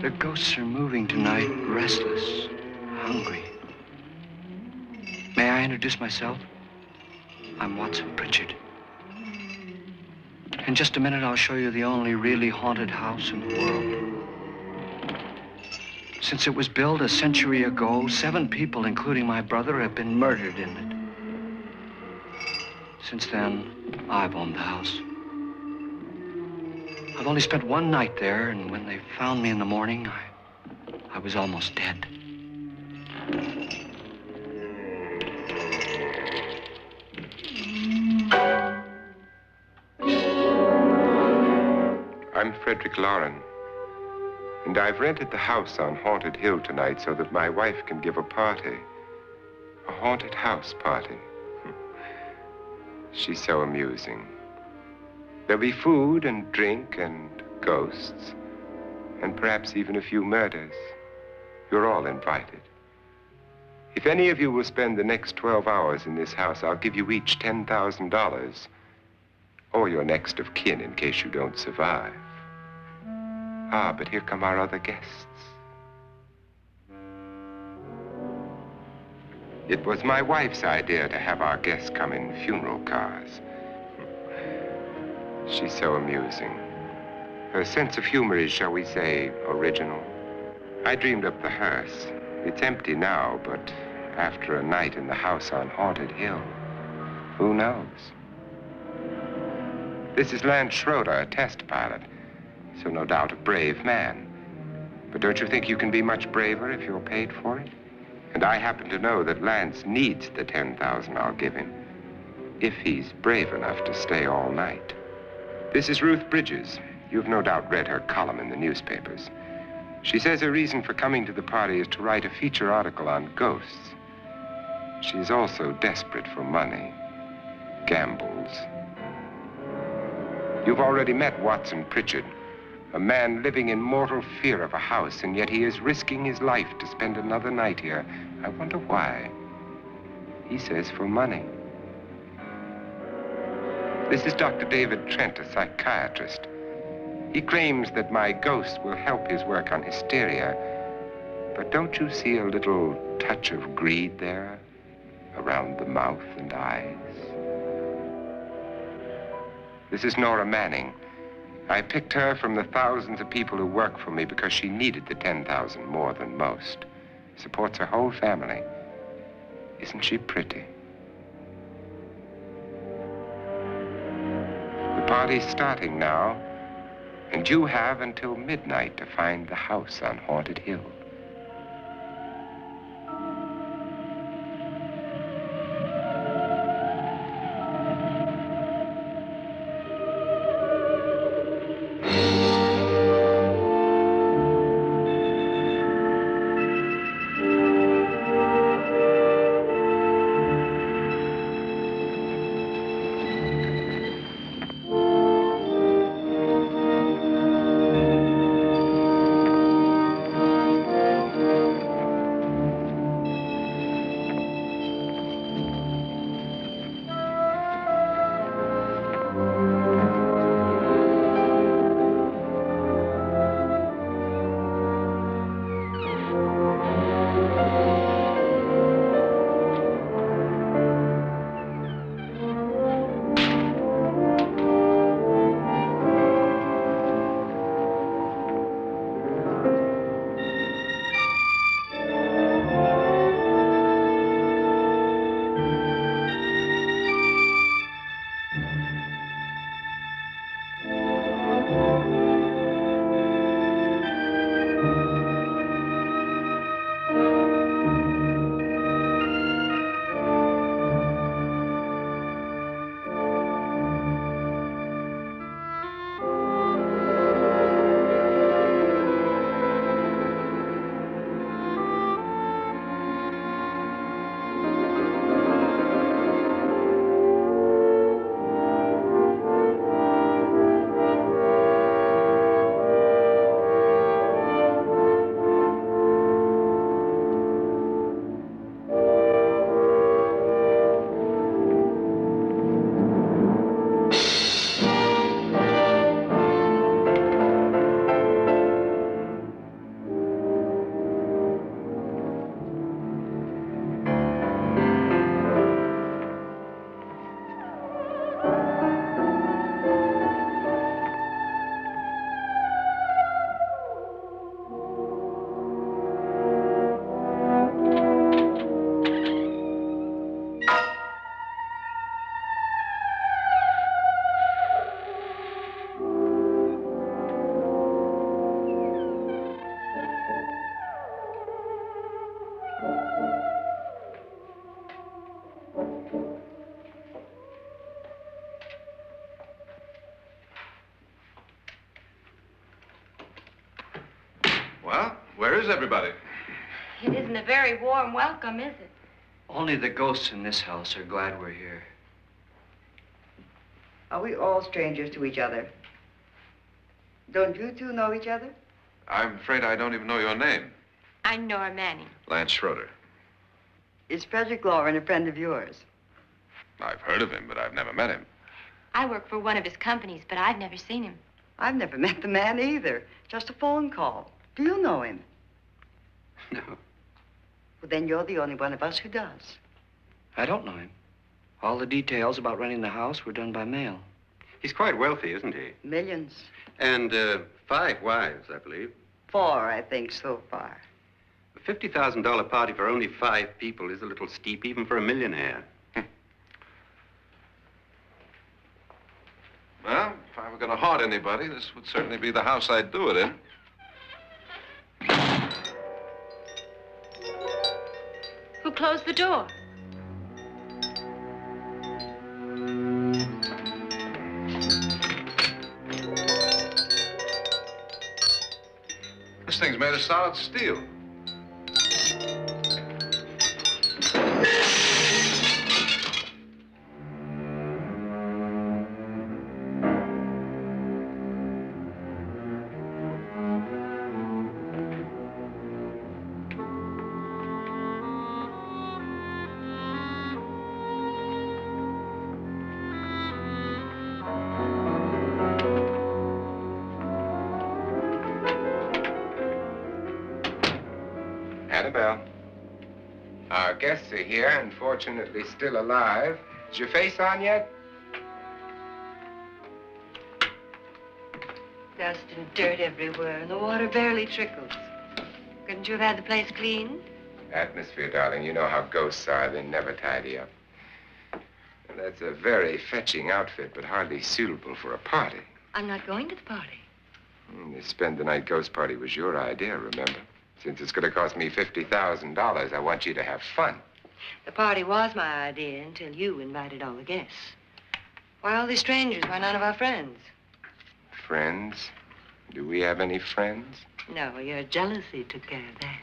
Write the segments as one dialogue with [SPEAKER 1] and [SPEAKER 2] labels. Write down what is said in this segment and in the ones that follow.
[SPEAKER 1] The ghosts are moving tonight, restless, hungry. May I introduce myself? I'm Watson Pritchard. In just a minute, I'll show you the only really haunted house in the world. Since it was built a century ago, 7 people, including my brother, have been murdered in it. Since then, I've owned the house. I've only spent one night there, and when they found me in the morning, I was almost dead.
[SPEAKER 2] I'm Frederick Lauren, and I've rented the house on Haunted Hill tonight so that my wife can give a party. A haunted house party. She's so amusing. There'll be food and drink and ghosts, and perhaps even a few murders. You're all invited. If any of you will spend the next 12 hours in this house, I'll give you each $10,000, or your next of kin in case you don't survive. Ah, but here come our other guests. It was my wife's idea to have our guests come in funeral cars. She's so amusing. Her sense of humor is, shall we say, original. I dreamed up the hearse. It's empty now, but after a night in the house on Haunted Hill, who knows? This is Lance Schroeder, a test pilot, so no doubt a brave man. But don't you think you can be much braver if you're paid for it? And I happen to know that Lance needs the $10,000 I'll give him, if he's brave enough to stay all night. This is Ruth Bridges. You've no doubt read her column in the newspapers. She says her reason for coming to the party is to write a feature article on ghosts. She's also desperate for money, gambles. You've already met Watson Pritchard, a man living in mortal fear of a house, and yet he is risking his life to spend another night here. I wonder why. He says for money. This is Dr. David Trent, a psychiatrist. He claims that my ghost will help his work on hysteria. But don't you see a little touch of greed there around the mouth and eyes? This is Nora Manning. I picked her from the thousands of people who work for me because she needed the $10,000 more than most. Supports her whole family. Isn't she pretty? The party's starting now, and you have until midnight to find the house on Haunted Hill.
[SPEAKER 3] Well, where is everybody?
[SPEAKER 4] It isn't a very warm welcome, is it?
[SPEAKER 1] Only the ghosts in this house are glad we're here.
[SPEAKER 5] Are we all strangers to each other? Don't you two know each other?
[SPEAKER 3] I'm afraid I don't even know your name.
[SPEAKER 4] I'm Nora Manning.
[SPEAKER 3] Lance Schroeder.
[SPEAKER 5] Is Frederick Lauren a friend of yours?
[SPEAKER 3] I've heard of him, but I've never met him.
[SPEAKER 4] I work for one of his companies, but I've never seen him.
[SPEAKER 5] I've never met the man either. Just a phone call. Do you know him?
[SPEAKER 1] No,
[SPEAKER 5] Well, then you're the only one of us who does.
[SPEAKER 1] I don't know him. All the details about renting the house were done by mail.
[SPEAKER 6] He's quite wealthy, isn't he?
[SPEAKER 5] Millions.
[SPEAKER 6] And 5 wives, I believe.
[SPEAKER 5] 4, I think, so far.
[SPEAKER 6] A $50,000 party for only 5 people is a little steep, even for a millionaire.
[SPEAKER 3] Well, if I were going to haunt anybody, this would certainly be the house I'd do it in.
[SPEAKER 4] Who closed the door?
[SPEAKER 3] This thing's made of solid steel.
[SPEAKER 2] Annabelle, our guests are here, unfortunately still alive. Is your face on yet?
[SPEAKER 5] Dust and dirt everywhere, and the water barely trickles. Couldn't you have had the place cleaned?
[SPEAKER 2] Atmosphere, darling. You know how ghosts are. They never tidy up. And that's a very fetching outfit, but hardly suitable for a party.
[SPEAKER 5] I'm not going to the party.
[SPEAKER 2] The spend-the-night ghost party was your idea, remember? Since it's going to cost me $50,000, I want you to have fun.
[SPEAKER 5] The party was my idea until you invited all the guests. Why all these strangers? Why none of our friends?
[SPEAKER 2] Friends? Do we have any friends?
[SPEAKER 5] No, your jealousy took care of that.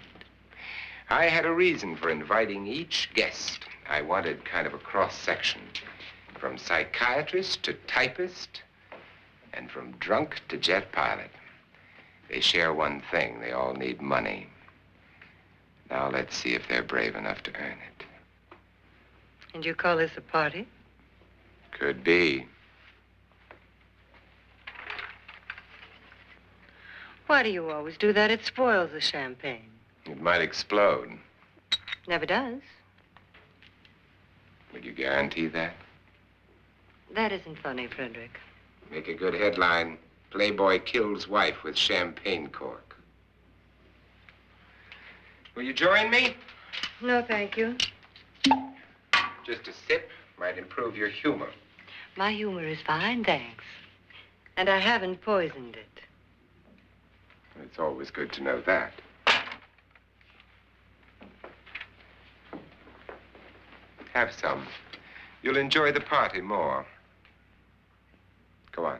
[SPEAKER 2] I had a reason for inviting each guest. I wanted kind of a cross-section. From psychiatrist to typist, and from drunk to jet pilot. They share one thing. They all need money. Now let's see if they're brave enough to earn it.
[SPEAKER 5] And you call this a party?
[SPEAKER 2] Could be.
[SPEAKER 5] Why do you always do that? It spoils the champagne.
[SPEAKER 2] It might explode.
[SPEAKER 5] Never does.
[SPEAKER 2] Would you guarantee that?
[SPEAKER 5] That isn't funny, Frederick.
[SPEAKER 2] Make a good headline. Playboy kills wife with champagne cork. Will you join me?
[SPEAKER 5] No, thank you.
[SPEAKER 2] Just a sip might improve your humor.
[SPEAKER 5] My humor is fine, thanks. And I haven't poisoned it.
[SPEAKER 2] It's always good to know that. Have some. You'll enjoy the party more. Go on.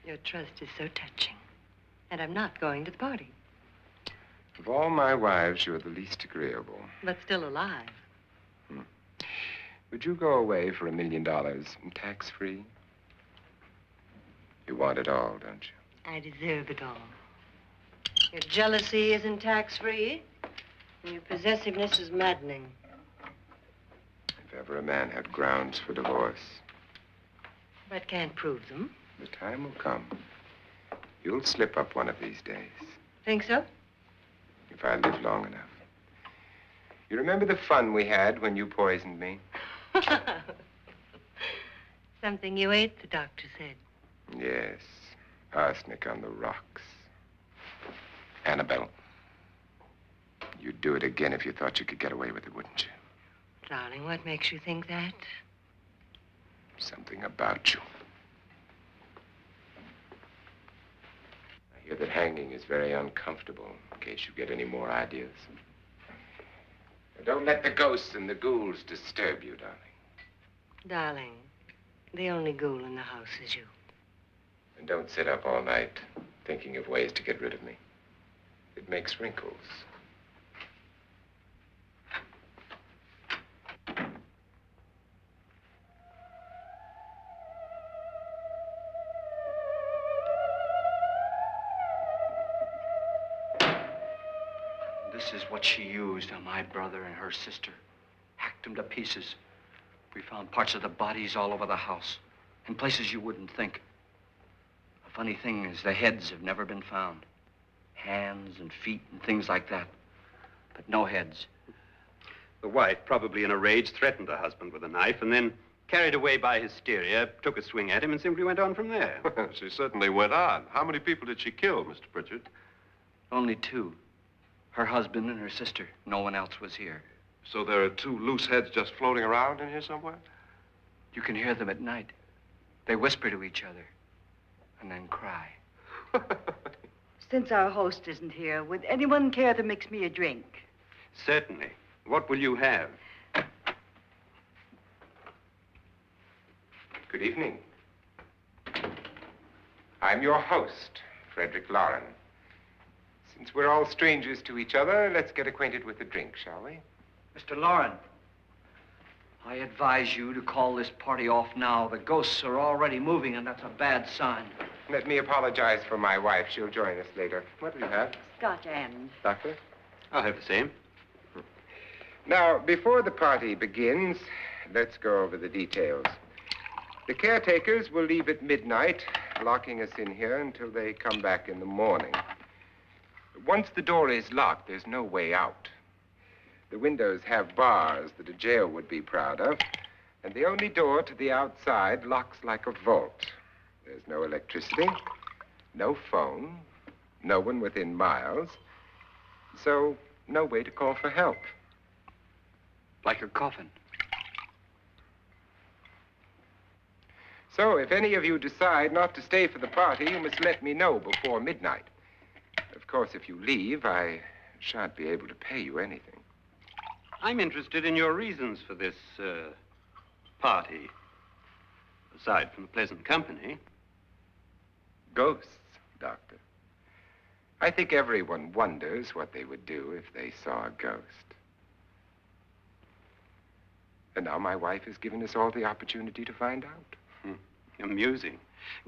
[SPEAKER 5] Your trust is so touching. And I'm not going to the party.
[SPEAKER 2] Of all my wives, you're the least agreeable.
[SPEAKER 5] But still alive.
[SPEAKER 2] Would you go away for $1 million and tax-free? You want it all, don't you?
[SPEAKER 5] I deserve it all. Your jealousy isn't tax-free. And your possessiveness is maddening.
[SPEAKER 2] If ever a man had grounds for divorce,
[SPEAKER 5] But can't prove them.
[SPEAKER 2] the time will come. You'll slip up one of these days.
[SPEAKER 5] Think so?
[SPEAKER 2] If I live long enough. You remember the fun we had when you poisoned me?
[SPEAKER 5] Something you ate, the doctor said.
[SPEAKER 2] Yes. Arsenic on the rocks. Annabelle, you'd do it again if you thought you could get away with it, wouldn't you?
[SPEAKER 5] Darling, what makes you think that?
[SPEAKER 2] Something about you. I hear that hanging is very uncomfortable, in case you get any more ideas. Now, don't let the ghosts and the ghouls disturb you, darling.
[SPEAKER 5] Darling, the only ghoul in the house is you.
[SPEAKER 2] And don't sit up all night thinking of ways to get rid of me. It makes wrinkles.
[SPEAKER 1] This is what she used on my brother and her sister. Hacked them to pieces. We found parts of the bodies all over the house, in places you wouldn't think. The funny thing is the heads have never been found. Hands and feet and things like that, but no heads.
[SPEAKER 6] The wife, probably in a rage, threatened her husband with a knife and then, carried away by hysteria, took a swing at him and simply went on from there.
[SPEAKER 3] She certainly went on. How many people did she kill, Mr. Pritchard?
[SPEAKER 1] Only two. Her husband and her sister. No one else was here.
[SPEAKER 3] So there are two loose heads just floating around in here somewhere?
[SPEAKER 1] You can hear them at night. They whisper to each other and then cry.
[SPEAKER 7] Since our host isn't here, would anyone care to mix me a drink?
[SPEAKER 6] Certainly. What will you have?
[SPEAKER 2] Good evening. I'm your host, Frederick Lauren. Since we're all strangers to each other, let's get acquainted with a drink, shall we?
[SPEAKER 1] Mr. Lauren, I advise you to call this party off now. The ghosts are already moving, and that's a bad sign.
[SPEAKER 2] Let me apologize for my wife. She'll join us later. What do you have?
[SPEAKER 7] Scotch and.
[SPEAKER 2] Doctor?
[SPEAKER 6] I'll have the same.
[SPEAKER 2] Now, before the party begins, let's go over the details. The caretakers will leave at midnight, locking us in here until they come back in the morning. Once the door is locked, there's no way out. The windows have bars that a jail would be proud of, and the only door to the outside locks like a vault. There's no electricity, no phone, no one within miles, so no way to call for help.
[SPEAKER 1] Like a coffin.
[SPEAKER 2] So if any of you decide not to stay for the party, you must let me know before midnight. Of course, if you leave, I shan't be able to pay you anything.
[SPEAKER 6] I'm interested in your reasons for this, party. Aside from the pleasant company.
[SPEAKER 2] Ghosts, Doctor. I think everyone wonders what they would do if they saw a ghost. And now my wife has given us all the opportunity to find out.
[SPEAKER 6] Amusing.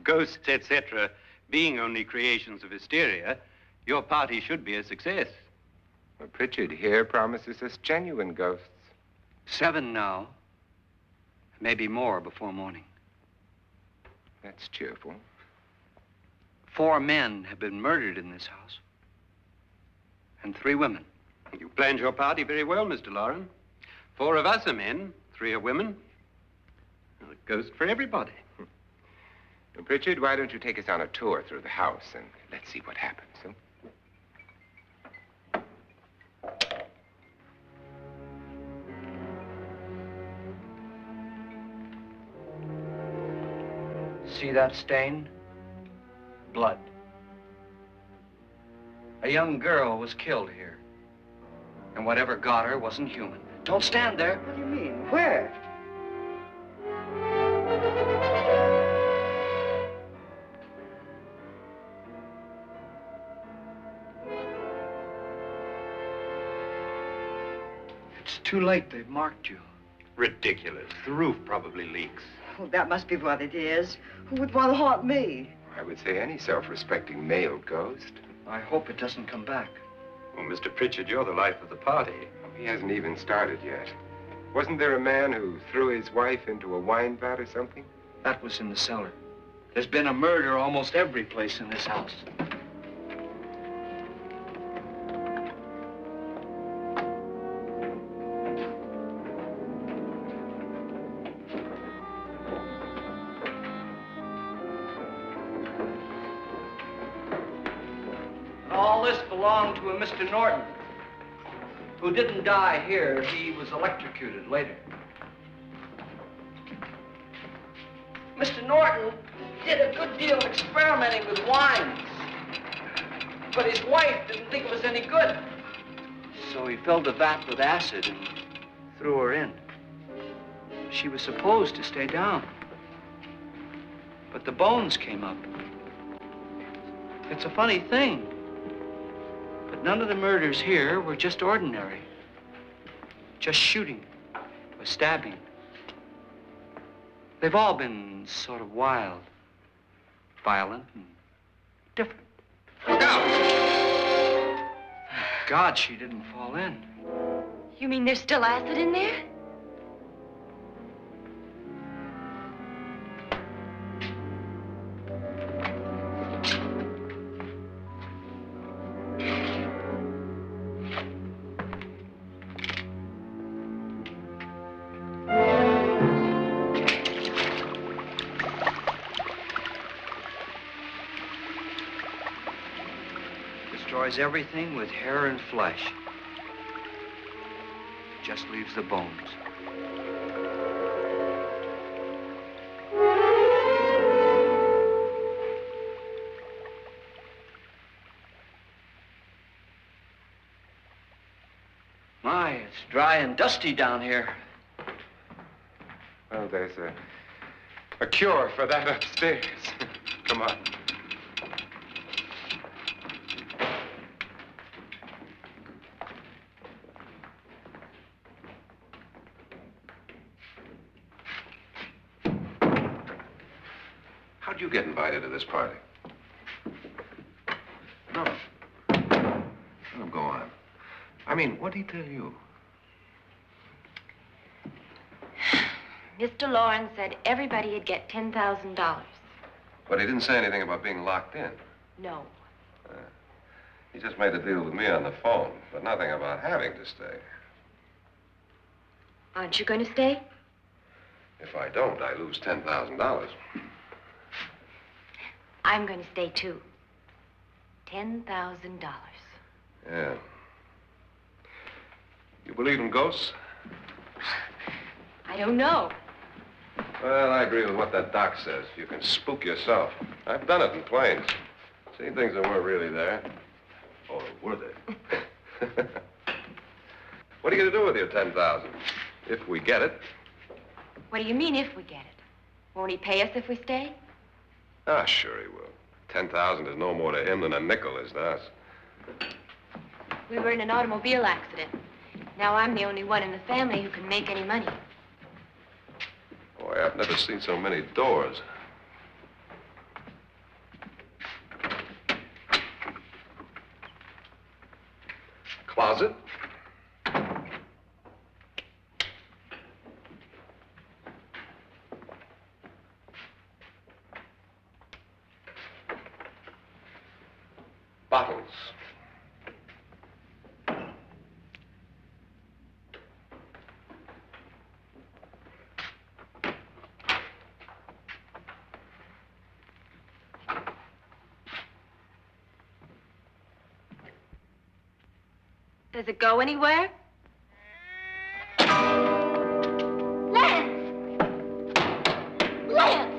[SPEAKER 6] Ghosts, etc., being only creations of hysteria, your party should be a success.
[SPEAKER 2] Well, Pritchard here promises us genuine ghosts.
[SPEAKER 1] 7 now. Maybe more before morning.
[SPEAKER 2] That's cheerful.
[SPEAKER 1] 4 men have been murdered in this house. And 3 women.
[SPEAKER 6] You planned your party very well, Mr. Lauren. 4 of us are men, 3 are women. A ghost for everybody.
[SPEAKER 2] Well, Pritchard, why don't you take us on a tour through the house and let's see what happens, huh?
[SPEAKER 1] See that stain? Blood. A young girl was killed here. And whatever got her wasn't human. Don't stand there.
[SPEAKER 7] What do you mean? Where?
[SPEAKER 1] It's too late. They've marked you.
[SPEAKER 6] Ridiculous. The roof probably leaks.
[SPEAKER 7] Oh, that must be what it is. Who would want to haunt me?
[SPEAKER 2] I would say any self-respecting male ghost.
[SPEAKER 1] I hope it doesn't come back.
[SPEAKER 6] Well, Mr. Pritchard, you're the life of the party.
[SPEAKER 2] He hasn't even started yet. Wasn't there a man who threw his wife into a wine vat or something?
[SPEAKER 1] That was in the cellar. There's been a murder almost every place in this house. All this belonged to a Mr. Norton, who didn't die here. He was electrocuted later. Mr. Norton did a good deal of experimenting with wines, but his wife didn't think it was any good. So he filled the vat with acid and threw her in. She was supposed to stay down. But the bones came up. It's a funny thing. But none of the murders here were just ordinary. Just shooting or stabbing. They've all been sort of wild, violent, and different.
[SPEAKER 3] Look out!
[SPEAKER 1] God, she didn't fall in.
[SPEAKER 4] You mean there's still acid in there?
[SPEAKER 1] Destroys everything with hair and flesh. Just leaves the bones. My, it's dry and dusty down here.
[SPEAKER 2] Well, there's a cure for that upstairs. Come on.
[SPEAKER 3] How'd you get invited to this party? No. No, go on. I mean, what'd he tell you?
[SPEAKER 4] Mr. Lawrence said everybody'd get $10,000.
[SPEAKER 3] But he didn't say anything about being locked in.
[SPEAKER 4] No.
[SPEAKER 3] He just made a deal with me on the phone, but nothing about having to stay.
[SPEAKER 4] Aren't you going to stay?
[SPEAKER 3] If I don't, I lose $10,000.
[SPEAKER 4] I'm going to stay, too. $10,000.
[SPEAKER 3] Yeah. You believe in ghosts?
[SPEAKER 4] I don't know.
[SPEAKER 3] Well, I agree with what that doc says. You can spook yourself. I've done it in planes. Seen things that weren't really there. Or were they? What are you going to do with your $10,000? If we get it.
[SPEAKER 4] What do you mean, if we get it? Won't he pay us if we stay?
[SPEAKER 3] Ah, sure he will. 10,000 is no more to him than a nickel is to us.
[SPEAKER 4] We were in an automobile accident. Now I'm the only one in the family who can make any money.
[SPEAKER 3] Boy, I've never seen so many doors. Closet. Bottles.
[SPEAKER 4] Does it go anywhere? Lance! Lance!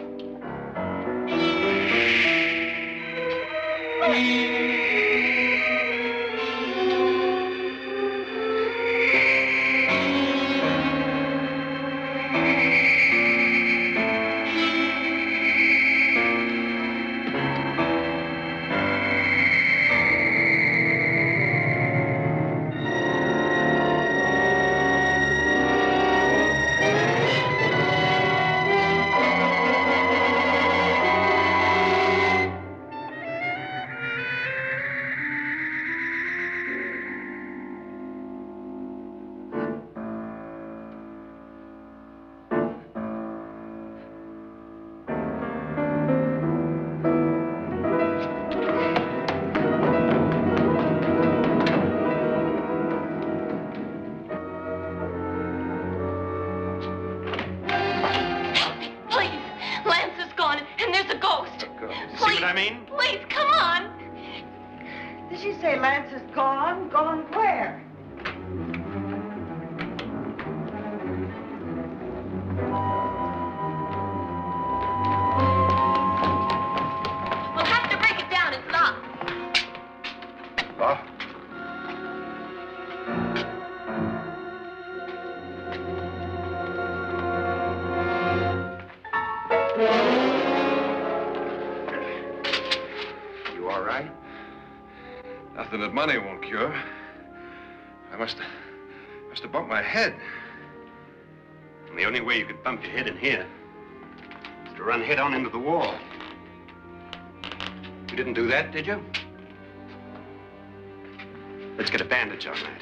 [SPEAKER 6] I mean?
[SPEAKER 4] Please, come on.
[SPEAKER 7] Did she say Lance is gone? Gone where?
[SPEAKER 4] We'll have to break it down. It's locked.
[SPEAKER 3] Locked? Nothing that money won't cure. I must have bumped my head.
[SPEAKER 6] And the only way you could bump your head in here is to run head on into the wall. You didn't do that, did you? Let's get a bandage on that.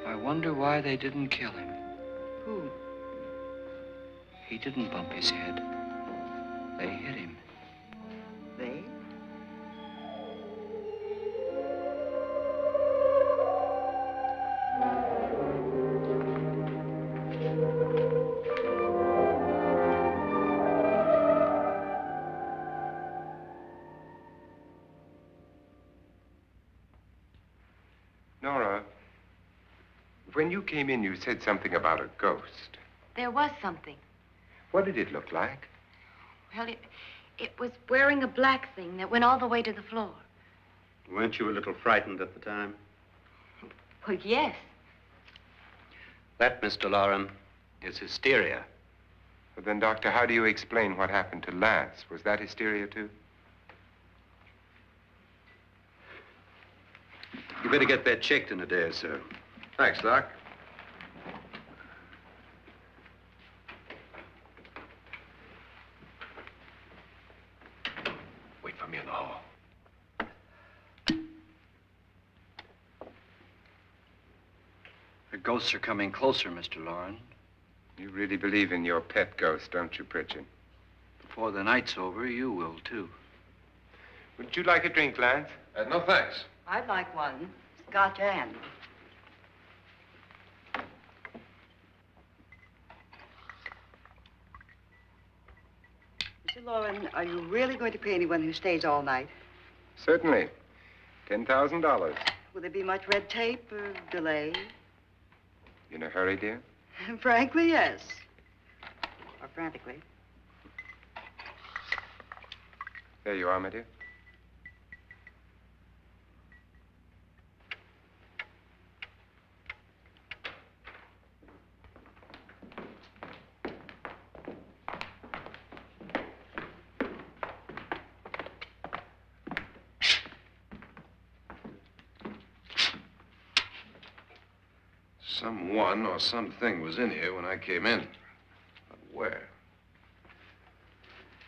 [SPEAKER 1] I wonder why they didn't kill him.
[SPEAKER 7] Who?
[SPEAKER 1] He didn't bump his head. They hit him.
[SPEAKER 7] They?
[SPEAKER 2] Nora, when you came in, you said something about a ghost.
[SPEAKER 4] There was something.
[SPEAKER 2] What did it look like?
[SPEAKER 4] Well, it was wearing a black thing that went all the way to the floor.
[SPEAKER 6] Weren't you a little frightened at the time?
[SPEAKER 4] Well, yes.
[SPEAKER 6] That, Mr. Loren, is hysteria.
[SPEAKER 2] Well, then, Doctor, how do you explain what happened to Lance? Was that hysteria, too?
[SPEAKER 6] You better get that checked in a day or so.
[SPEAKER 3] Thanks, Doc. Wait for me in the hall.
[SPEAKER 1] The ghosts are coming closer, Mr. Loren.
[SPEAKER 2] You really believe in your pet ghost, don't you, Pritchard?
[SPEAKER 1] Before the night's over, you will, too.
[SPEAKER 2] Would you like a drink, Lance?
[SPEAKER 3] No, thanks.
[SPEAKER 7] I'd like one. Scotch and. Mr. Loren, are you really going to pay anyone who stays all night?
[SPEAKER 2] Certainly. $10,000.
[SPEAKER 7] Will there be much red tape or delay?
[SPEAKER 2] In a hurry, dear?
[SPEAKER 7] Frankly, yes. Or frantically.
[SPEAKER 2] There you are, my dear.
[SPEAKER 3] Someone or something was in here when I came in. But where?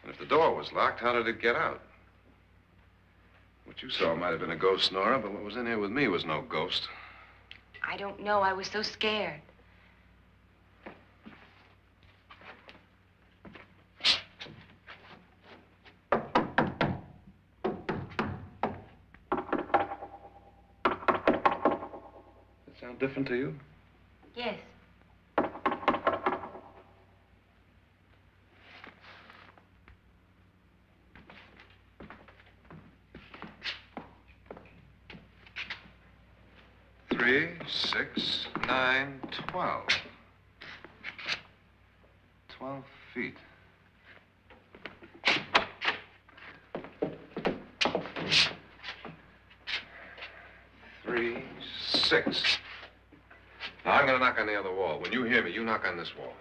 [SPEAKER 3] And if the door was locked, how did it get out? What you saw might have been a ghost, Nora, but what was in here with me was no ghost.
[SPEAKER 4] I don't know. I was so scared.
[SPEAKER 3] Does it sound different to you?
[SPEAKER 4] Yes.
[SPEAKER 3] Three, 6, 9, 12. 12 feet. Three, 6. Now, I'm going to knock on the other wall. When you hear me, you knock on this wall.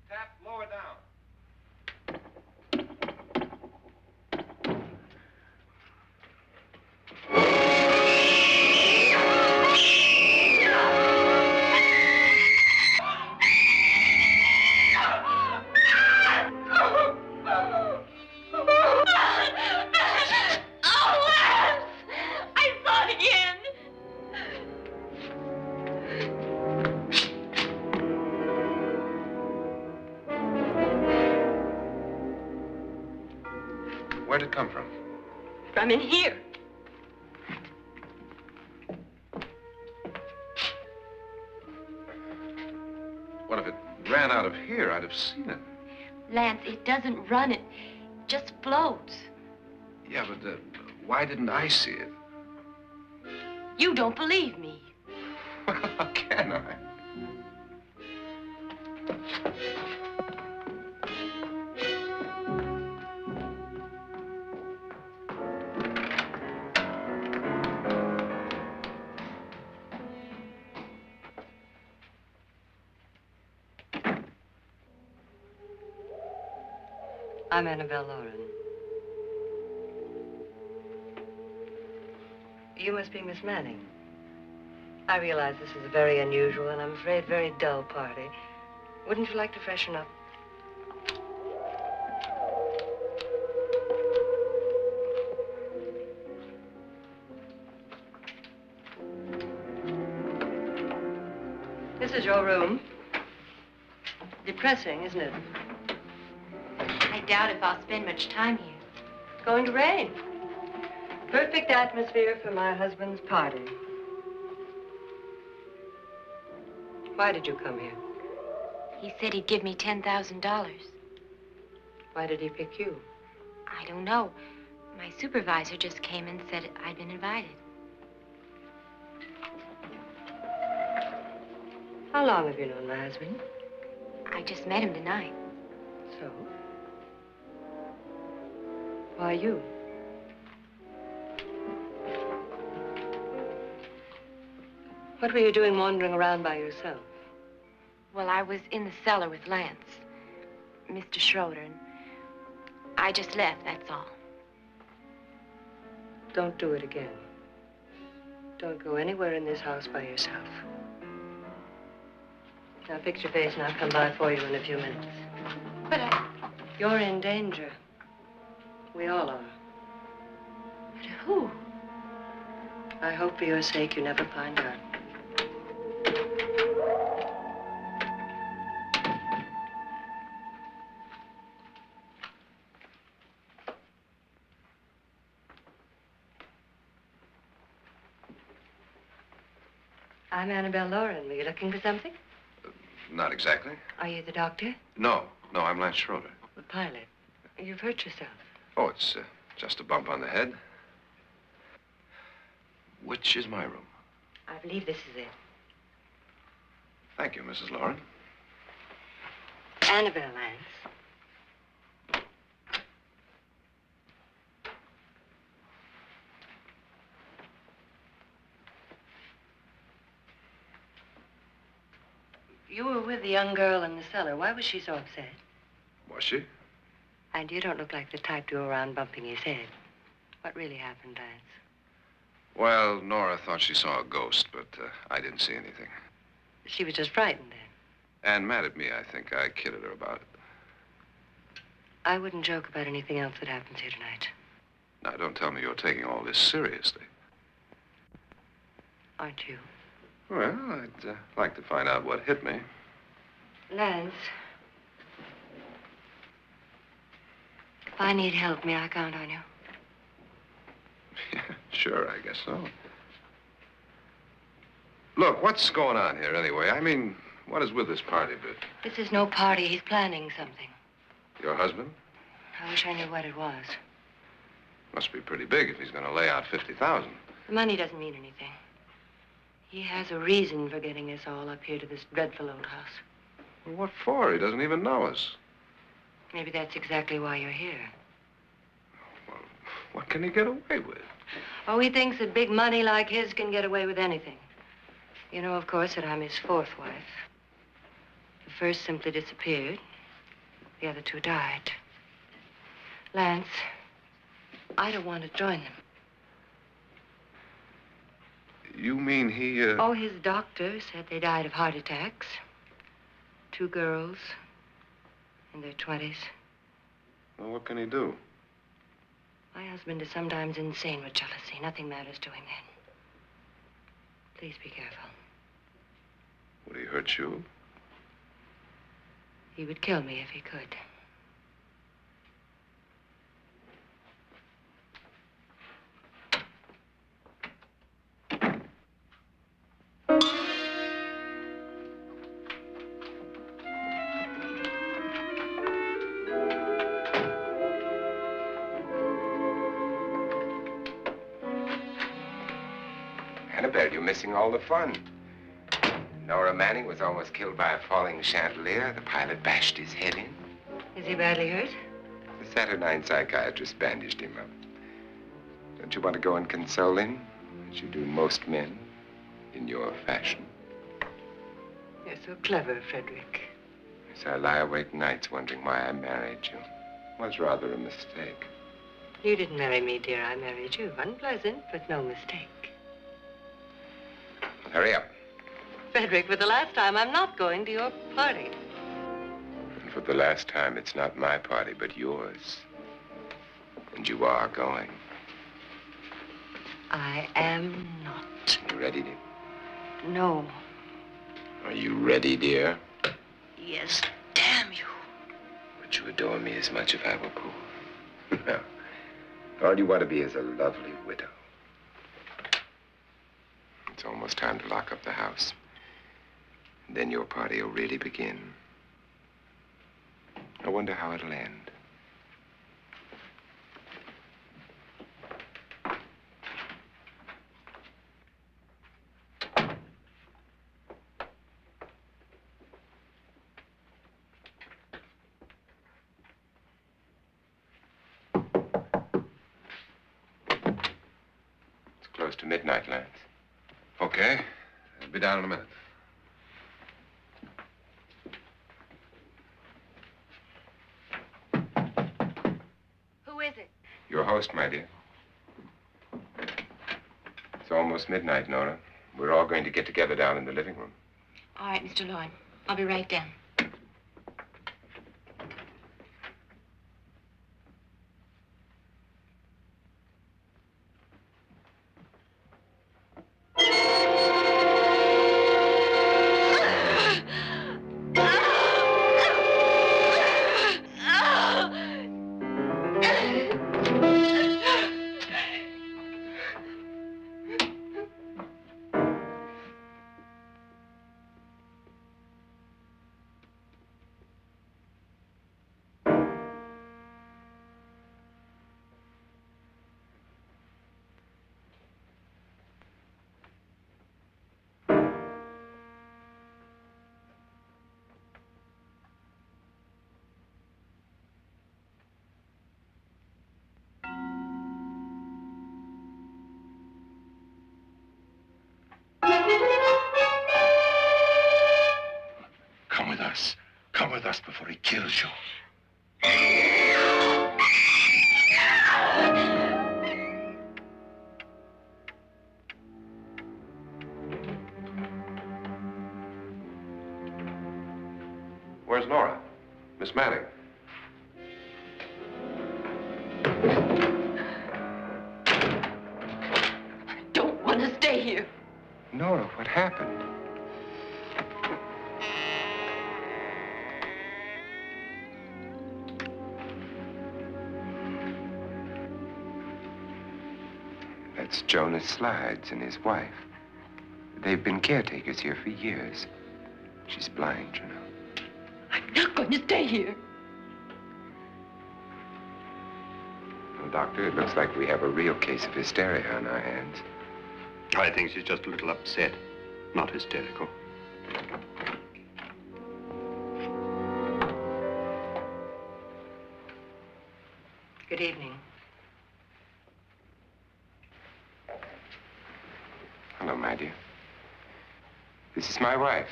[SPEAKER 3] Tap lower down. Where'd it come from?
[SPEAKER 4] From in here.
[SPEAKER 3] What if it ran out of here? I'd have seen it.
[SPEAKER 4] Lance, it doesn't run. It just floats.
[SPEAKER 3] Yeah, but why didn't I see it?
[SPEAKER 4] You don't believe me.
[SPEAKER 3] Well, how can I?
[SPEAKER 5] I'm Annabelle Lauren. You must be Miss Manning. I realize this is a very unusual and I'm afraid very dull party. Wouldn't you like to freshen up? This is your room. Depressing, isn't it?
[SPEAKER 4] I doubt if I'll spend much time here.
[SPEAKER 5] It's going to rain. Perfect atmosphere for my husband's party. Why did you come here?
[SPEAKER 4] He said he'd give me $10,000.
[SPEAKER 5] Why did he pick you?
[SPEAKER 4] I don't know. My supervisor just came and said I'd been invited.
[SPEAKER 5] How long have you known my husband?
[SPEAKER 4] I just met him tonight.
[SPEAKER 5] So? Why you? What were you doing wandering around by yourself?
[SPEAKER 4] Well, I was in the cellar with Lance, Mr. Schroeder, and I just left, that's all.
[SPEAKER 5] Don't do it again. Don't go anywhere in this house by yourself. Now fix your face and I'll come by for you in a few minutes.
[SPEAKER 4] But
[SPEAKER 5] You're in danger. We all are.
[SPEAKER 4] But who?
[SPEAKER 5] I hope for your sake you never find out. I'm Annabelle Lauren. Were you looking for something?
[SPEAKER 3] Not exactly.
[SPEAKER 5] Are you the doctor?
[SPEAKER 3] No, I'm Lance Schroeder.
[SPEAKER 5] The pilot. You've hurt yourself.
[SPEAKER 3] Oh, it's just a bump on the head. Which is my room?
[SPEAKER 5] I believe this is it.
[SPEAKER 3] Thank you, Mrs. Lauren.
[SPEAKER 5] Annabelle, Lance. You were with the young girl in the cellar. Why was she so upset?
[SPEAKER 3] Was she?
[SPEAKER 5] And you don't look like the type to go around bumping his head. What really happened, Lance?
[SPEAKER 3] Well, Nora thought she saw a ghost, but I didn't see anything.
[SPEAKER 5] She was just frightened then.
[SPEAKER 3] And mad at me, I think. I kidded her about it.
[SPEAKER 5] I wouldn't joke about anything else that happens here tonight.
[SPEAKER 3] Now, don't tell me you're taking all this seriously.
[SPEAKER 5] Aren't you?
[SPEAKER 3] Well, I'd like to find out what hit me.
[SPEAKER 5] Lance. If I need help, may I count on you?
[SPEAKER 3] Yeah, sure, I guess so. Look, what's going on here anyway? I mean, what is with this party bit?
[SPEAKER 5] This is no party. He's planning something.
[SPEAKER 3] Your husband?
[SPEAKER 5] I wish I knew what it was.
[SPEAKER 3] Must be pretty big if he's going to lay out 50,000.
[SPEAKER 5] The money doesn't mean anything. He has a reason for getting us all up here to this dreadful old house.
[SPEAKER 3] Well, what for? He doesn't even know us.
[SPEAKER 5] Maybe that's exactly why you're here.
[SPEAKER 3] Well, what can he get away with?
[SPEAKER 5] Oh, he thinks that big money like his can get away with anything. You know, of course, that I'm his fourth wife. The first simply disappeared. The other two died. Lance, I don't want to join them.
[SPEAKER 3] You mean he,
[SPEAKER 5] Oh, his doctor said they died of heart attacks. 2 girls in their 20s.
[SPEAKER 3] Well, what can he do?
[SPEAKER 5] My husband is sometimes insane with jealousy. Nothing matters to him then. Please be careful.
[SPEAKER 3] Would he hurt you?
[SPEAKER 5] He would kill me if he could.
[SPEAKER 2] Annabelle, you're missing all the fun. Nora Manning was almost killed by a falling chandelier. The pilot bashed his head in.
[SPEAKER 5] Is he badly hurt?
[SPEAKER 2] The saturnine psychiatrist bandaged him up. Don't you want to go and console him, as you do most men, in your fashion?
[SPEAKER 5] You're so clever, Frederick.
[SPEAKER 2] So I lie awake nights wondering why I married you. was rather a mistake.
[SPEAKER 5] You didn't marry me, dear. I married you. Unpleasant, but no mistake.
[SPEAKER 2] Hurry up.
[SPEAKER 5] Frederick, for the last time, I'm not going to your party.
[SPEAKER 2] And for the last time, it's not my party, but yours. And you are going.
[SPEAKER 5] I am not.
[SPEAKER 2] You ready, dear?
[SPEAKER 5] No.
[SPEAKER 2] Are you ready, dear?
[SPEAKER 5] Yes, damn you.
[SPEAKER 2] Would you adore me as much if I were poor? No. All you want to be is a lovely widow. It's almost time to lock up the house. And then your party will really begin. I wonder how it'll end. Close to midnight, Lance.
[SPEAKER 3] Okay. I'll be down in a minute.
[SPEAKER 4] Who is it?
[SPEAKER 2] Your host, my dear. It's almost midnight, Nora. We're all going to get together down in the living room.
[SPEAKER 4] All right, Mr. Lloyd. I'll be right down.
[SPEAKER 3] Come with us before he kills you. Where's Nora? Miss Manning.
[SPEAKER 4] I don't want to stay here.
[SPEAKER 2] Nora, what happened? That's Jonas Slides and his wife. They've been caretakers here for years. She's blind, you know.
[SPEAKER 4] I'm not going to stay here.
[SPEAKER 2] Well, Doctor, it looks like we have a real case of hysteria on our hands.
[SPEAKER 6] I think she's just a little upset, not hysterical.
[SPEAKER 5] Good evening.
[SPEAKER 2] Hello, my dear. This is my wife.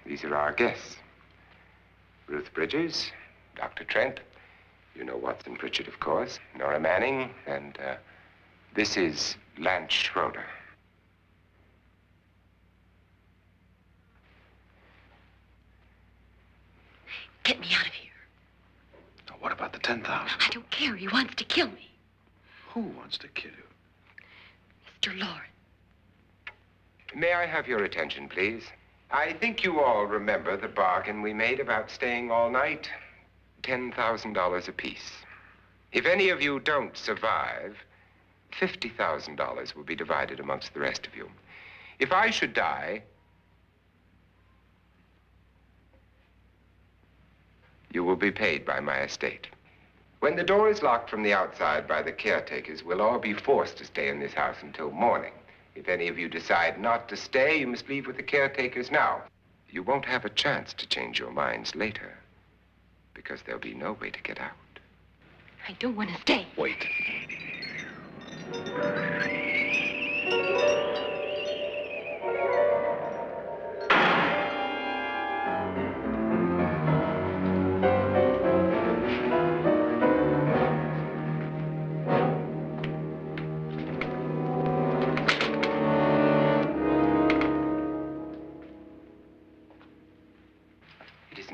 [SPEAKER 2] These are our guests. Ruth Bridges, Dr. Trent. You know Watson Pritchard, of course. Nora Manning, and this is Lance Schroeder.
[SPEAKER 4] Get me out of here.
[SPEAKER 3] Now, what about the 10,000?
[SPEAKER 4] I don't care. He wants to kill me.
[SPEAKER 3] Who wants to kill you?
[SPEAKER 4] Mr. Lawrence.
[SPEAKER 2] May I have your attention, please? I think you all remember the bargain we made about staying all night. $10,000 apiece. If any of you don't survive, $50,000 will be divided amongst the rest of you. If I should die, you will be paid by my estate. When the door is locked from the outside by the caretakers, we'll all be forced to stay in this house until morning. If any of you decide not to stay, you must leave with the caretakers now. You won't have a chance to change your minds later, because there'll be no way to get out.
[SPEAKER 4] I don't want to stay.
[SPEAKER 3] Wait.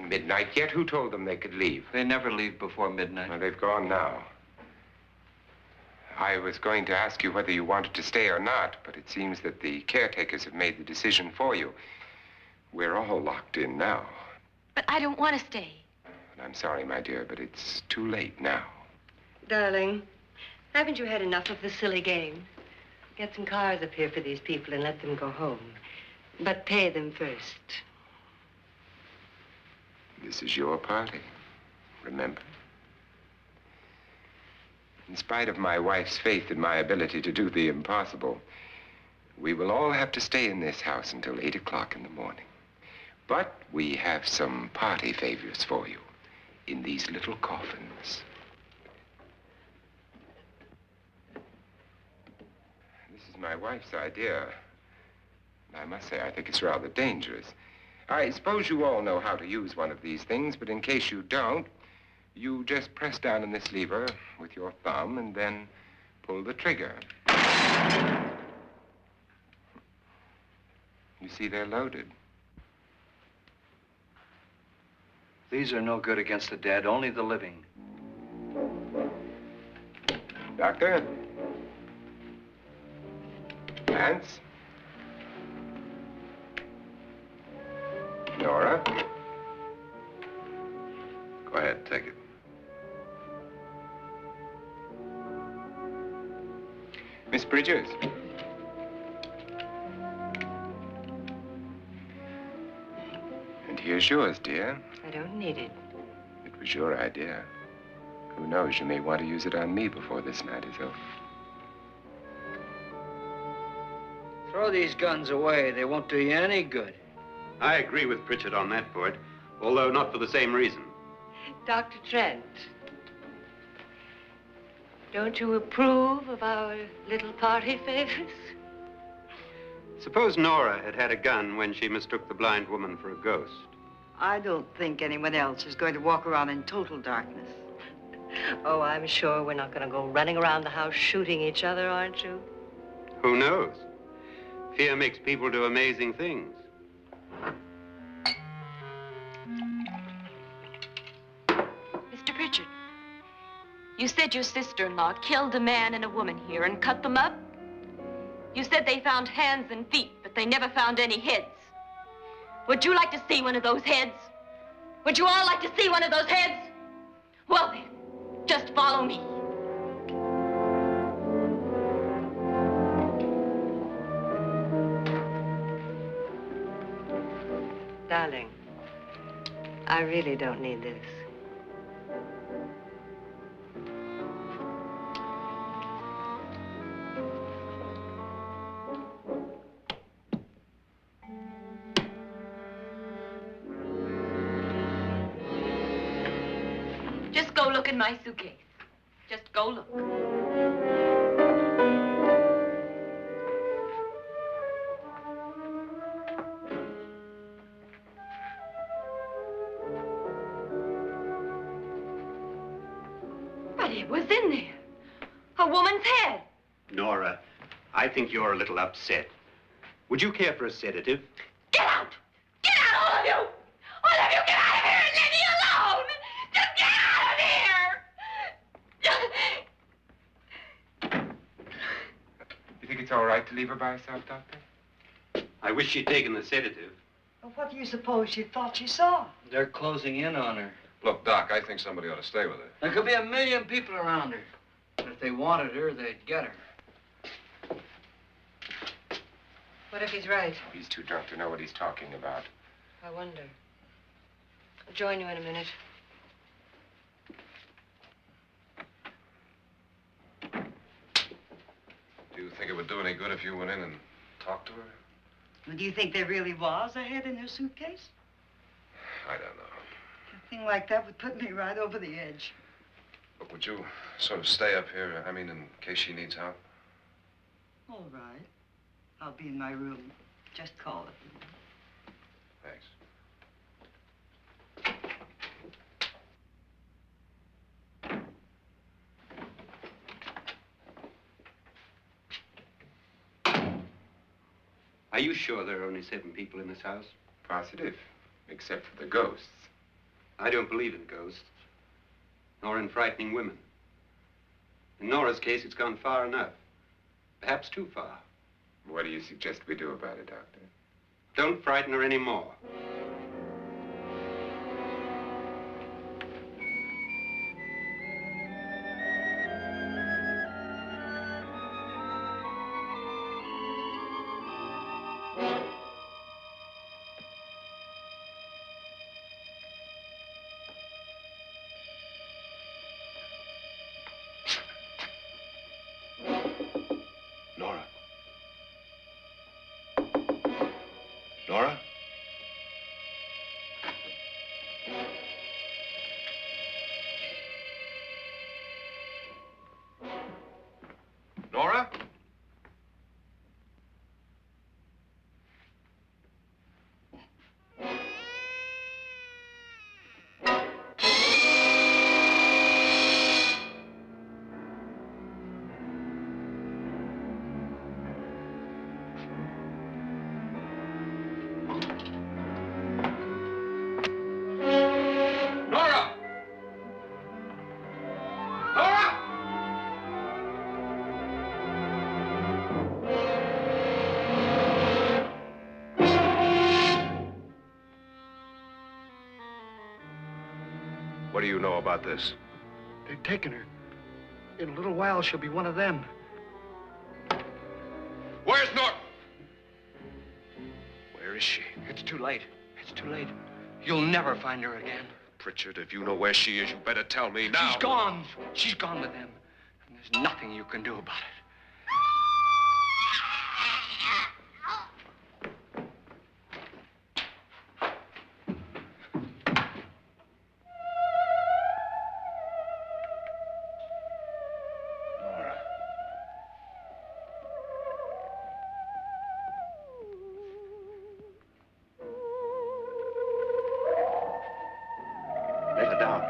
[SPEAKER 2] isn't midnight yet. Who told them they could leave?
[SPEAKER 1] They never leave before midnight.
[SPEAKER 2] Well, they've gone now. I was going to ask you whether you wanted to stay or not, but it seems that the caretakers have made the decision for you. We're all locked in now.
[SPEAKER 4] But I don't want to stay.
[SPEAKER 2] And I'm sorry, my dear, but it's too late now.
[SPEAKER 5] Darling, haven't you had enough of the silly game? Get some cars up here for these people and let them go home. But pay them first.
[SPEAKER 2] This is your party, remember? In spite of my wife's faith in my ability to do the impossible, we will all have to stay in this house until 8 o'clock in the morning. But we have some party favors for you in these little coffins. This is my wife's idea. And I must say, I think it's rather dangerous. I suppose you all know how to use one of these things, but in case you don't, you just press down on this lever with your thumb and then pull the trigger. You see, they're loaded.
[SPEAKER 1] These are no good against the dead, only the living.
[SPEAKER 2] Doctor? Lance? Nora?
[SPEAKER 3] Go ahead, take it.
[SPEAKER 2] Miss Bridges? And here's yours, dear.
[SPEAKER 5] I don't need it.
[SPEAKER 2] It was your idea. Who knows, you may want to use it on me before this night is over.
[SPEAKER 1] Throw these guns away. They won't do you any good.
[SPEAKER 6] I agree with Pritchard on that point, although not for the same reason.
[SPEAKER 5] Dr. Trent, don't you approve of our little party favors?
[SPEAKER 6] Suppose Nora had had a gun when she mistook the blind woman for a ghost.
[SPEAKER 7] I don't think anyone else is going to walk around in total darkness.
[SPEAKER 5] Oh, I'm sure we're not going to go running around the house shooting each other, aren't you?
[SPEAKER 6] Who knows? Fear makes people do amazing things.
[SPEAKER 4] Mr. Pritchard, you said your sister-in-law killed a man and a woman here and cut them up? You said they found hands and feet, but they never found any heads. Would you like to see one of those heads? Would you all like to see one of those heads? Well then, just follow me.
[SPEAKER 5] Darling, I really don't need this.
[SPEAKER 4] Just go look in my suitcase. Just go look. But it was in there. A woman's head.
[SPEAKER 6] Nora, I think you're a little upset. Would you care for a sedative?
[SPEAKER 4] Get out! Get out, all of you! All of you, get out of here and leave me alone! Just get out of here!
[SPEAKER 2] You think it's all right to leave her by herself, Doctor?
[SPEAKER 6] I wish she'd taken the sedative.
[SPEAKER 7] Well, what do you suppose she thought she saw?
[SPEAKER 1] They're closing in on her.
[SPEAKER 3] Look, Doc, I think somebody ought to stay with her.
[SPEAKER 1] There could be 1 million people around her. But if they wanted her, they'd get her.
[SPEAKER 5] What if he's right?
[SPEAKER 2] He's too drunk to know what he's talking about.
[SPEAKER 5] I wonder. I'll join you in a minute.
[SPEAKER 3] Do you think it would do any good if you went in and talked to her?
[SPEAKER 7] Well, do you think there really was a head in her suitcase?
[SPEAKER 3] I don't know.
[SPEAKER 7] A thing like that would put me right over the edge.
[SPEAKER 3] But would you sort of stay up here, I mean, in case she needs help?
[SPEAKER 7] All right. I'll be in my room. Just call it.
[SPEAKER 3] Thanks.
[SPEAKER 6] Are you sure there are only 7 people in this house?
[SPEAKER 2] Positive, except for the ghosts.
[SPEAKER 6] I don't believe in ghosts, nor in frightening women. In Nora's case, it's gone far enough. Perhaps too far.
[SPEAKER 2] What do you suggest we do about it, Doctor?
[SPEAKER 6] Don't frighten her anymore.
[SPEAKER 3] Nora? Nora? Nora? Nora! Nora! What do you know about this?
[SPEAKER 8] They've taken her. In a little while, she'll be one of them.
[SPEAKER 3] Where's Nora? Where is she?
[SPEAKER 1] It's too late. It's too late. You'll never find her again.
[SPEAKER 3] Pritchard, if you know where she is, you better tell me now.
[SPEAKER 1] She's gone. She's gone with them. And there's nothing you can do about it.
[SPEAKER 3] Nora.
[SPEAKER 6] Let her down.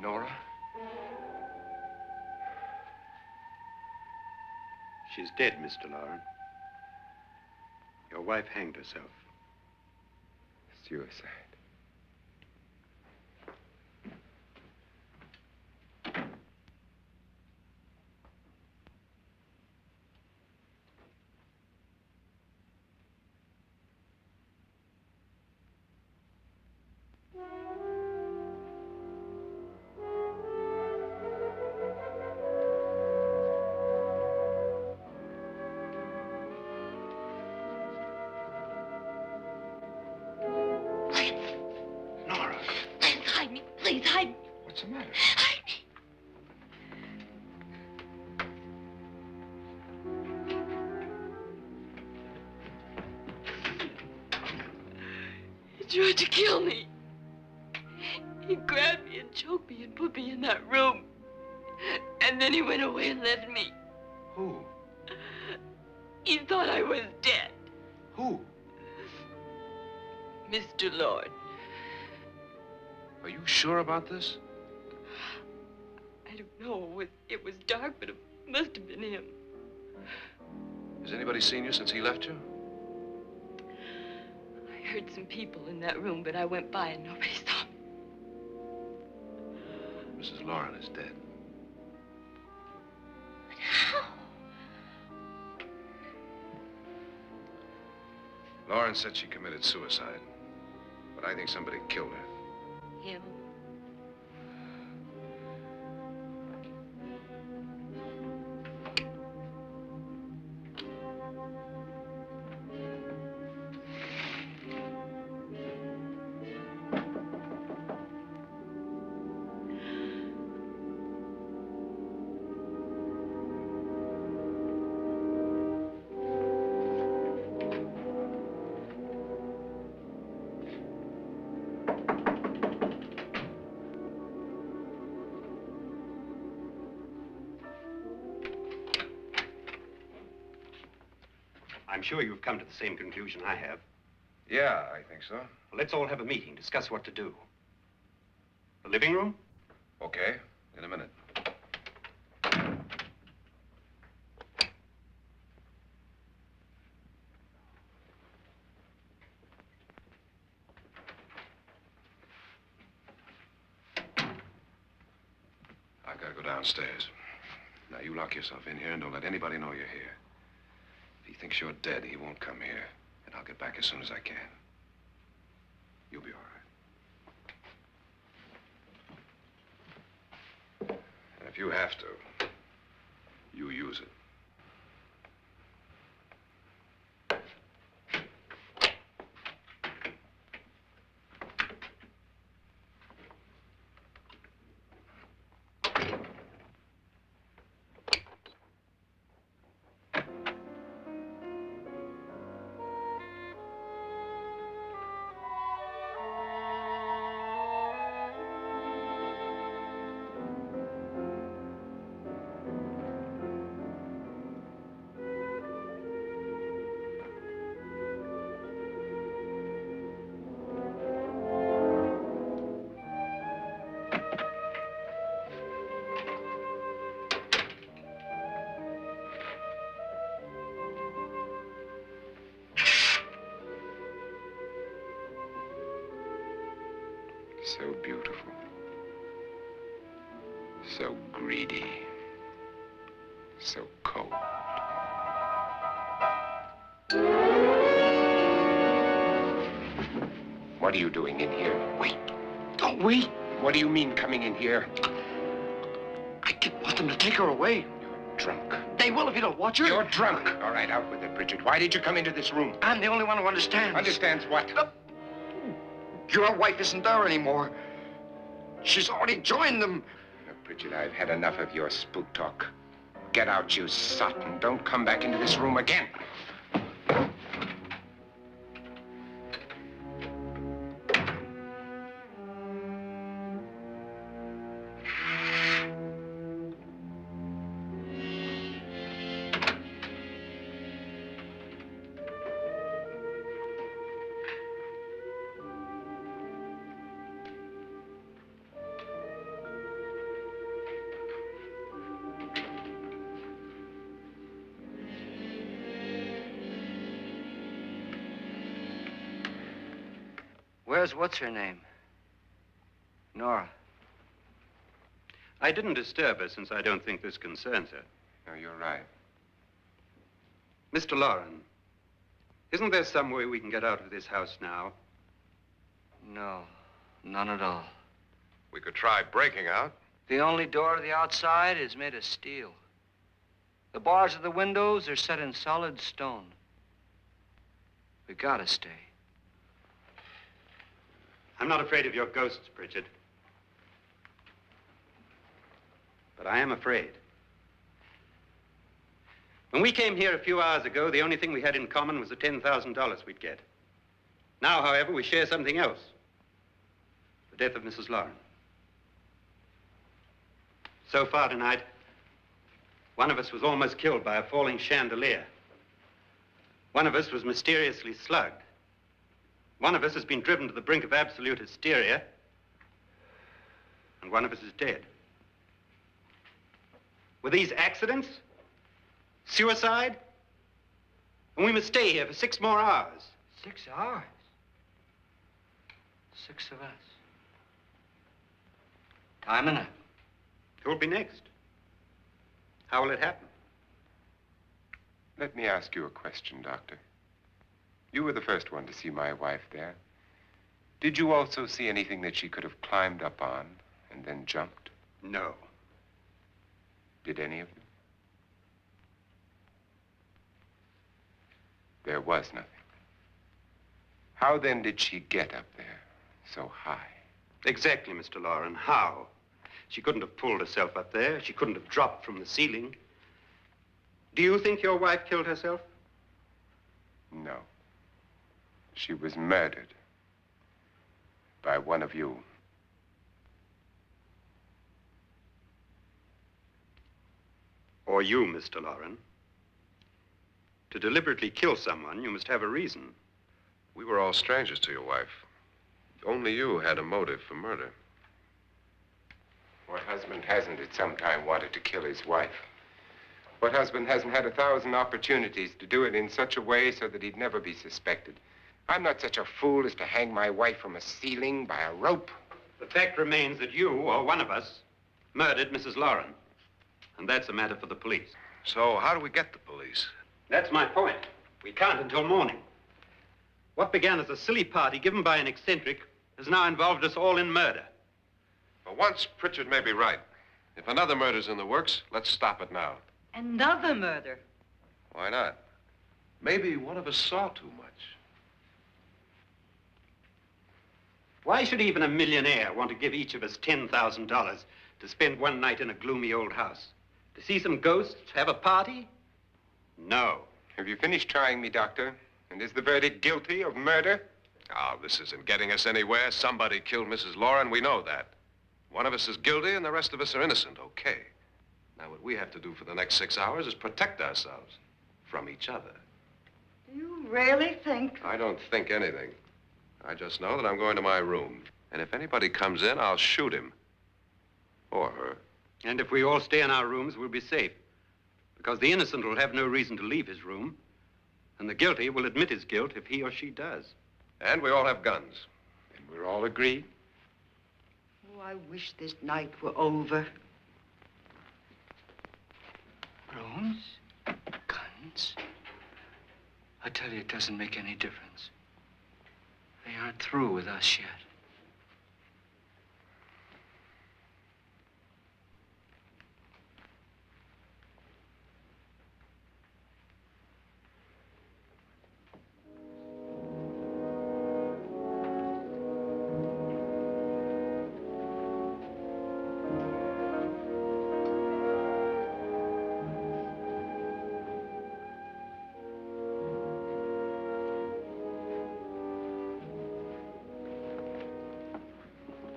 [SPEAKER 3] Nora?
[SPEAKER 6] She's dead, Mr. Lauren. Your wife hanged herself.
[SPEAKER 2] Suicide.
[SPEAKER 3] Nora,
[SPEAKER 4] Please hide me. Please hide me.
[SPEAKER 3] what's the matter?
[SPEAKER 4] Hide me. He tried to kill me. He grabbed me and choked me and put me in that room. And then he went away and left me.
[SPEAKER 3] Who?
[SPEAKER 4] He thought I was dead.
[SPEAKER 3] Who?
[SPEAKER 4] Mr. Lord.
[SPEAKER 3] Are you sure about this?
[SPEAKER 4] I don't know. It was dark, but it must have been him.
[SPEAKER 3] Has anybody seen you since he left you?
[SPEAKER 4] I heard some people in that room, but I went by and nobody saw me.
[SPEAKER 3] Mrs. Lauren is dead.
[SPEAKER 4] But how?
[SPEAKER 3] Lauren said she committed suicide, but I think somebody killed her.
[SPEAKER 4] Him?
[SPEAKER 6] I'm sure you've come to the same conclusion I have.
[SPEAKER 3] Yeah, I think so.
[SPEAKER 6] Well, let's all have a meeting, discuss what to do. The living room?
[SPEAKER 3] Okay, in a minute. I've got to go downstairs. Now, you lock yourself in here and don't let anybody know you're here. If he thinks you're dead, he won't come here. And I'll get back as soon as I can. You'll be all right. And if you have to, you use it. So beautiful. So greedy. So cold. What are you doing in here?
[SPEAKER 8] Wait. Don't wait.
[SPEAKER 2] What do you mean coming in here?
[SPEAKER 8] I didn't want them to take her away.
[SPEAKER 2] You're drunk.
[SPEAKER 8] They will if you don't watch her.
[SPEAKER 2] You're drunk. All right, out with it, Bridget. Why did you come into this room?
[SPEAKER 8] I'm the only one who understands.
[SPEAKER 2] Understands what?
[SPEAKER 8] Your wife isn't there anymore. She's already joined them.
[SPEAKER 2] Look, Bridget, I've had enough of your spook talk. Get out, you sot, and don't come back into this room again.
[SPEAKER 1] Where's what's-her-name? Nora.
[SPEAKER 6] I didn't disturb her since I don't think this concerns her.
[SPEAKER 2] No, you're right.
[SPEAKER 6] Mr. Loren, isn't there some way we can get out of this house now?
[SPEAKER 1] No, none at all.
[SPEAKER 3] We could try breaking out.
[SPEAKER 1] The only door to the outside is made of steel. The bars of the windows are set in solid stone. We gotta stay.
[SPEAKER 6] I'm not afraid of your ghosts, Bridget. But I am afraid. When we came here a few hours ago, the only thing we had in common was the $10,000 we'd get. Now, however, we share something else. The death of Mrs. Loren. So far tonight, one of us was almost killed by a falling chandelier. One of us was mysteriously slugged. One of us has been driven to the brink of absolute hysteria, and one of us is dead. Were these accidents? Suicide? And we must stay here for 6 more hours.
[SPEAKER 1] 6 hours? 6 of us. Time enough.
[SPEAKER 6] Who'll be next? How will it happen?
[SPEAKER 2] Let me ask you a question, Doctor. You were the first one to see my wife there. Did you also see anything that she could have climbed up on and then jumped?
[SPEAKER 6] No.
[SPEAKER 2] Did any of you? There was nothing. How then did she get up there so high?
[SPEAKER 6] Exactly, Mr. Loren. How? She couldn't have pulled herself up there. She couldn't have dropped from the ceiling. Do you think your wife killed herself?
[SPEAKER 2] No. She was murdered by one of you.
[SPEAKER 6] Or you, Mr. Loren. To deliberately kill someone, you must have a reason.
[SPEAKER 3] We were all strangers to your wife. Only you had a motive for murder.
[SPEAKER 2] What husband hasn't at some time wanted to kill his wife? What husband hasn't had 1,000 opportunities to do it in such a way so that he'd never be suspected? I'm not such a fool as to hang my wife from a ceiling by a rope.
[SPEAKER 6] The fact remains that you, or one of us, murdered Mrs. Lauren. And that's a matter for the police.
[SPEAKER 3] So how do we get the police?
[SPEAKER 6] That's my point. We can't until morning. What began as a silly party given by an eccentric has now involved us all in murder.
[SPEAKER 3] For once, Pritchard may be right. If another murder's in the works, let's stop it now.
[SPEAKER 7] Another murder?
[SPEAKER 3] Why not? Maybe one of us saw too much.
[SPEAKER 6] Why should even a millionaire want to give each of us $10,000 to spend one night in a gloomy old house? To see some ghosts, have a party? No.
[SPEAKER 2] Have you finished trying me, Doctor? And is the verdict guilty of murder?
[SPEAKER 3] Oh, this isn't getting us anywhere. Somebody killed Mrs. Lauren. We know that. One of us is guilty and the rest of us are innocent, okay. Now, what we have to do for the next 6 hours is protect ourselves from each other.
[SPEAKER 7] Do you really think?
[SPEAKER 3] I don't think anything. I just know that I'm going to my room. And if anybody comes in, I'll shoot him. Or her.
[SPEAKER 6] And if we all stay in our rooms, we'll be safe. Because the innocent will have no reason to leave his room. And the guilty will admit his guilt if he or she does.
[SPEAKER 3] And we all have guns.
[SPEAKER 2] And we're all agreed?
[SPEAKER 7] Oh, I wish this night were over.
[SPEAKER 1] Rooms? Guns? I tell you, it doesn't make any difference. They aren't through with us yet.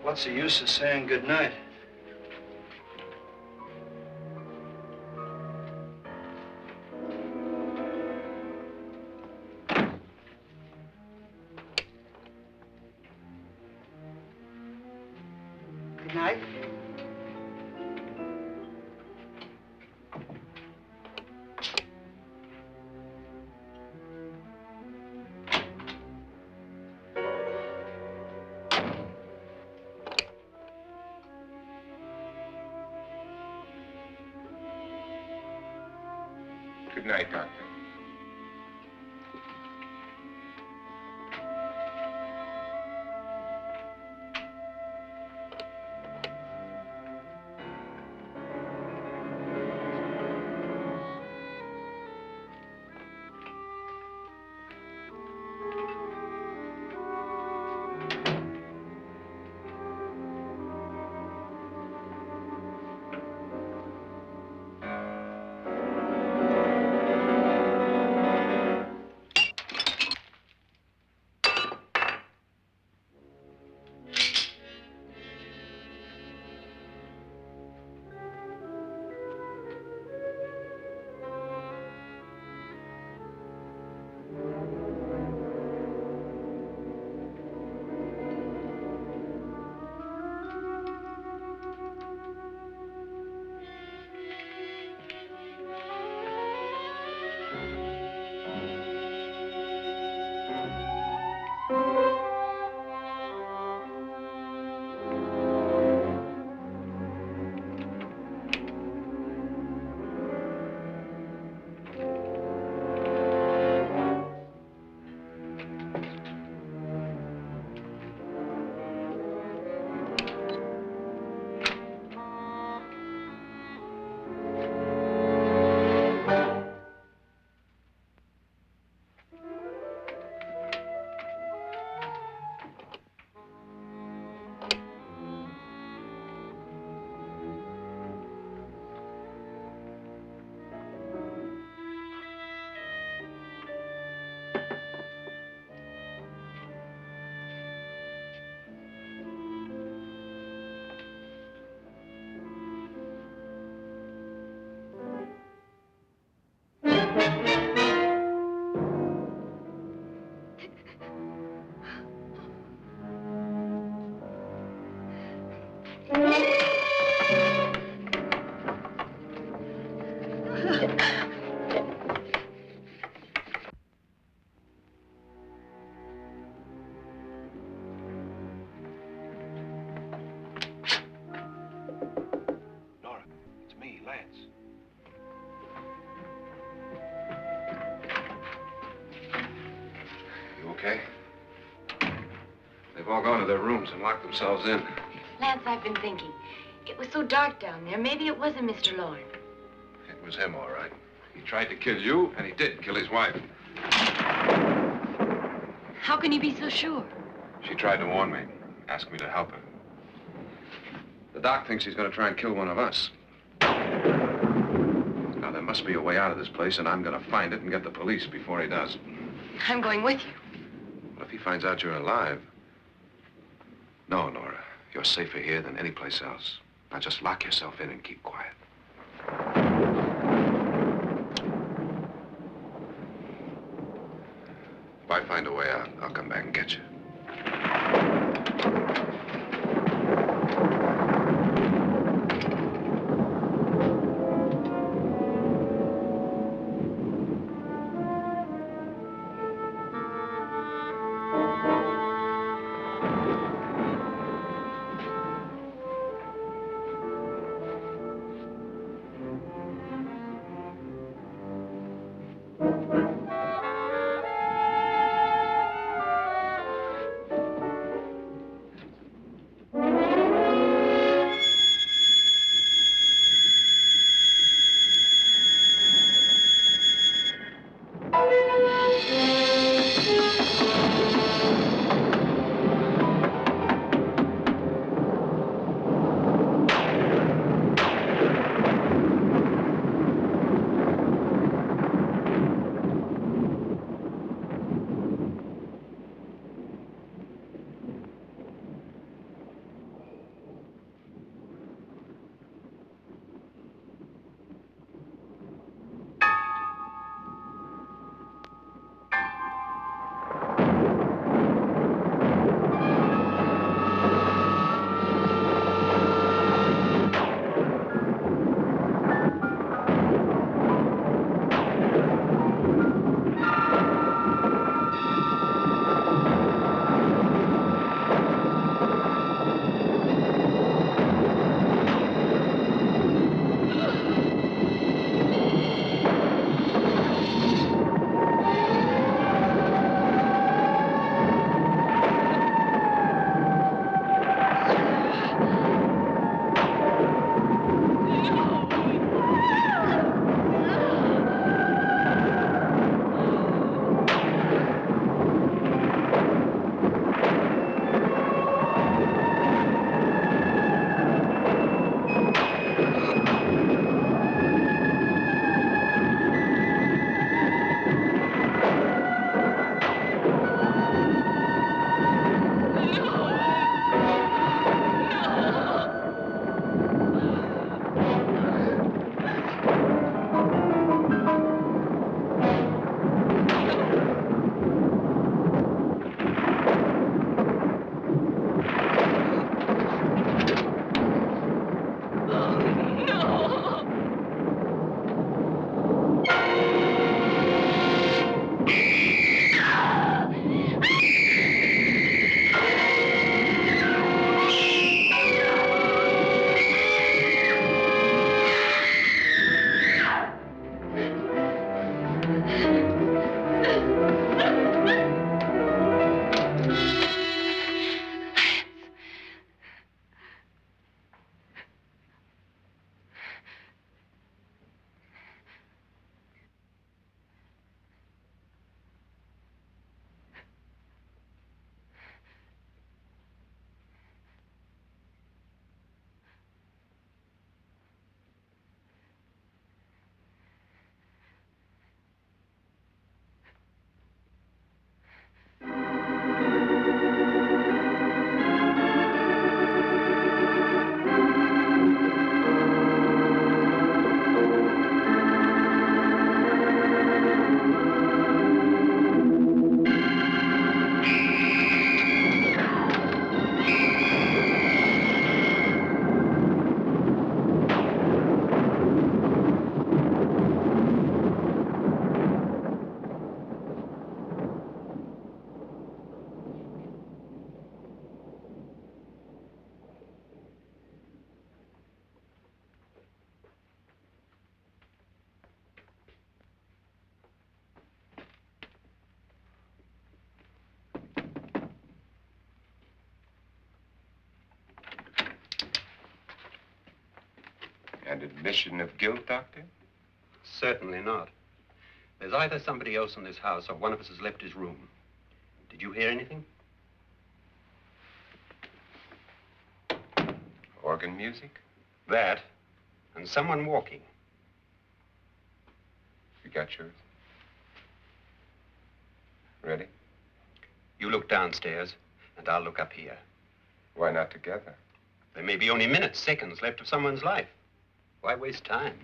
[SPEAKER 1] What's the use of saying goodnight?
[SPEAKER 7] Good night.
[SPEAKER 2] Good night, Doctor.
[SPEAKER 3] Nora, it's me, Lance. You okay? They've all gone to their rooms and locked themselves in.
[SPEAKER 4] Lance, I've been thinking. It was so dark down there. Maybe it wasn't Mr. Lorne.
[SPEAKER 3] It was him, all right. He tried to kill you, and he did kill his wife.
[SPEAKER 4] How can you be so sure?
[SPEAKER 3] She tried to warn me, asked me to help her. The doc thinks he's going to try and kill one of us. Now, there must be a way out of this place, and I'm going to find it and get the police before he does.
[SPEAKER 4] I'm going with you.
[SPEAKER 3] Well, if he finds out you're alive... No, Nora. You're safer here than any place else. Now, just lock yourself in and keep quiet. If I find a way out, I'll come back and get you.
[SPEAKER 2] An admission of guilt, Doctor?
[SPEAKER 6] Certainly not. There's either somebody else in this house or one of us has left his room. Did you hear anything?
[SPEAKER 2] Organ music?
[SPEAKER 6] That, and someone walking.
[SPEAKER 2] You got yours? Ready?
[SPEAKER 6] You look downstairs, and I'll look up here.
[SPEAKER 2] Why not together?
[SPEAKER 6] There may be only minutes, seconds left of someone's life. Why waste time?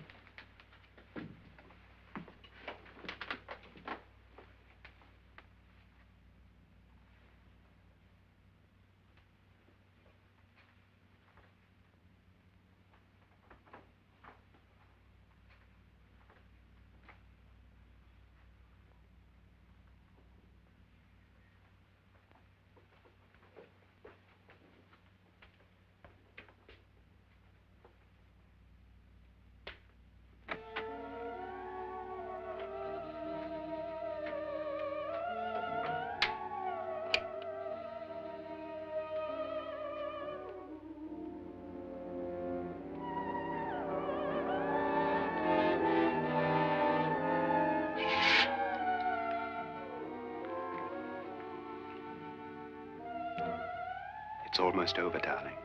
[SPEAKER 6] It's almost over, darling.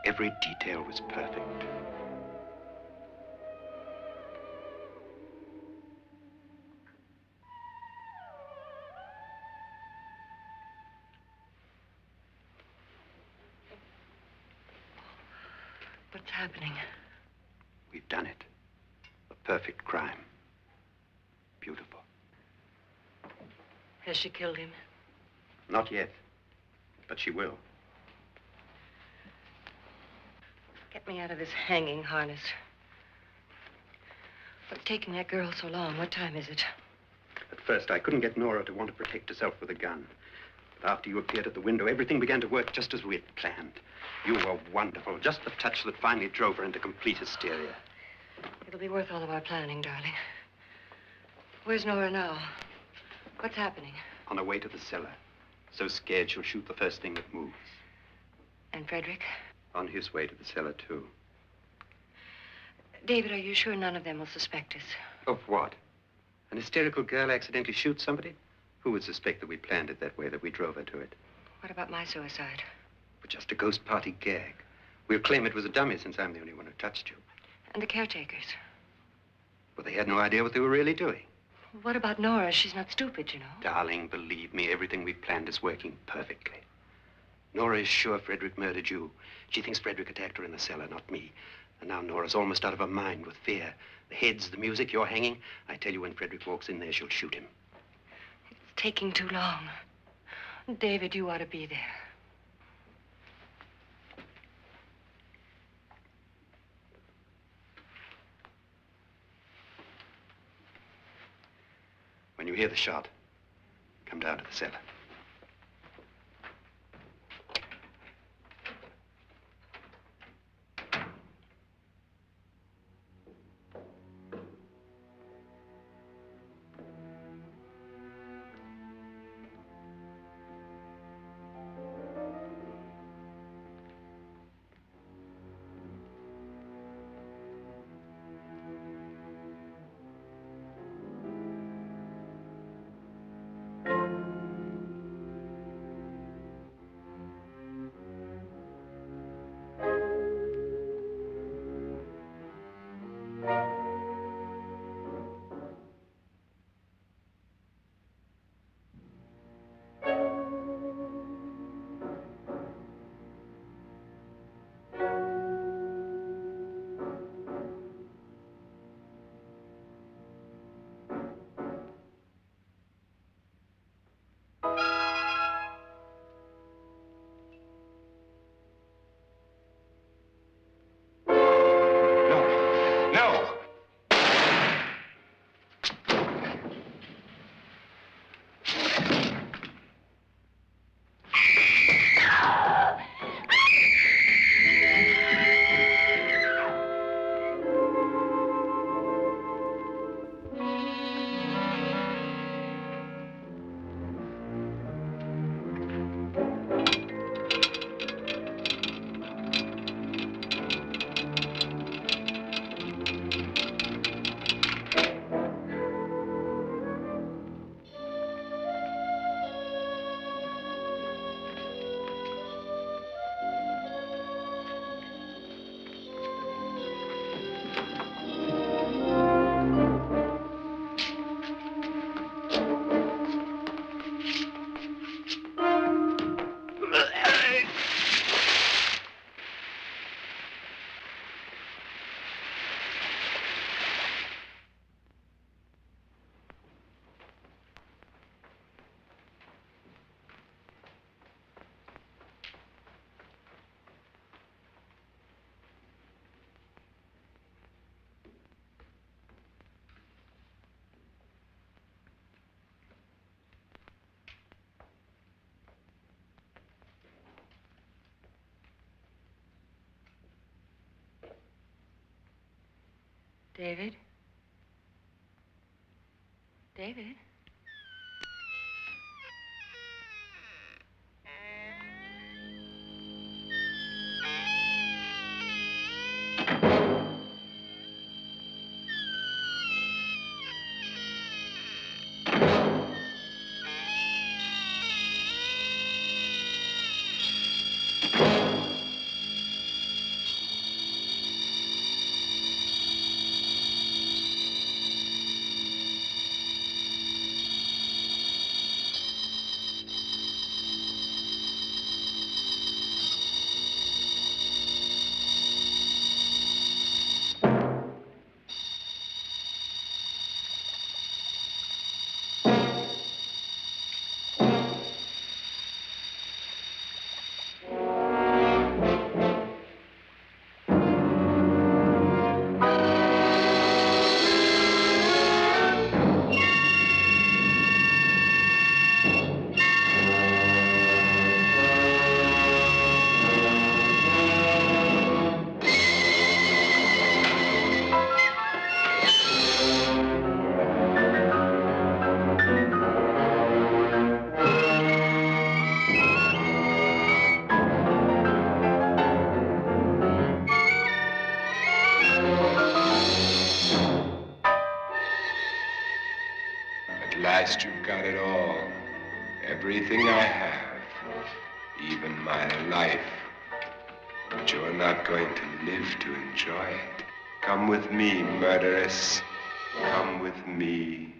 [SPEAKER 6] Every detail was perfect.
[SPEAKER 5] What's happening?
[SPEAKER 6] We've done it. A perfect crime. Beautiful.
[SPEAKER 5] Has she killed him?
[SPEAKER 6] Not yet, but she will.
[SPEAKER 5] Get me out of this hanging harness. What's taking that girl so long? What time is it?
[SPEAKER 6] At first, I couldn't get Nora to want to protect herself with a gun. But after you appeared at the window, everything began to work just as we had planned. You were wonderful. Just the touch that finally drove her into complete hysteria.
[SPEAKER 5] It'll be worth all of our planning, darling. Where's Nora now? What's happening?
[SPEAKER 6] On her way to the cellar. So scared she'll shoot the first thing that moves.
[SPEAKER 5] And Frederick?
[SPEAKER 6] On his way to the cellar, too.
[SPEAKER 5] David, are you sure none of them will suspect us?
[SPEAKER 6] Of what? An hysterical girl accidentally shoots somebody? Who would suspect that we planned it that way, that we drove her to it?
[SPEAKER 5] What about my suicide?
[SPEAKER 6] But just a ghost party gag. We'll claim it was a dummy since I'm the only one who touched you.
[SPEAKER 5] And the caretakers?
[SPEAKER 6] Well, they had no idea what they were really doing.
[SPEAKER 5] What about Nora? She's not stupid, you know.
[SPEAKER 6] Darling, believe me, everything we've planned is working perfectly. Nora is sure Frederick murdered you. She thinks Frederick attacked her in the cellar, not me. And now Nora's almost out of her mind with fear. The heads, the music, you're hanging. I tell you, when Frederick walks in there, she'll shoot him.
[SPEAKER 5] It's taking too long. David, you ought to be there.
[SPEAKER 6] When you hear the shot, come down to the cellar.
[SPEAKER 5] David? David?
[SPEAKER 2] At last you've got it all. Everything I have. Even my life. But you're not going to live to enjoy it. Come with me, murderess. Come with me.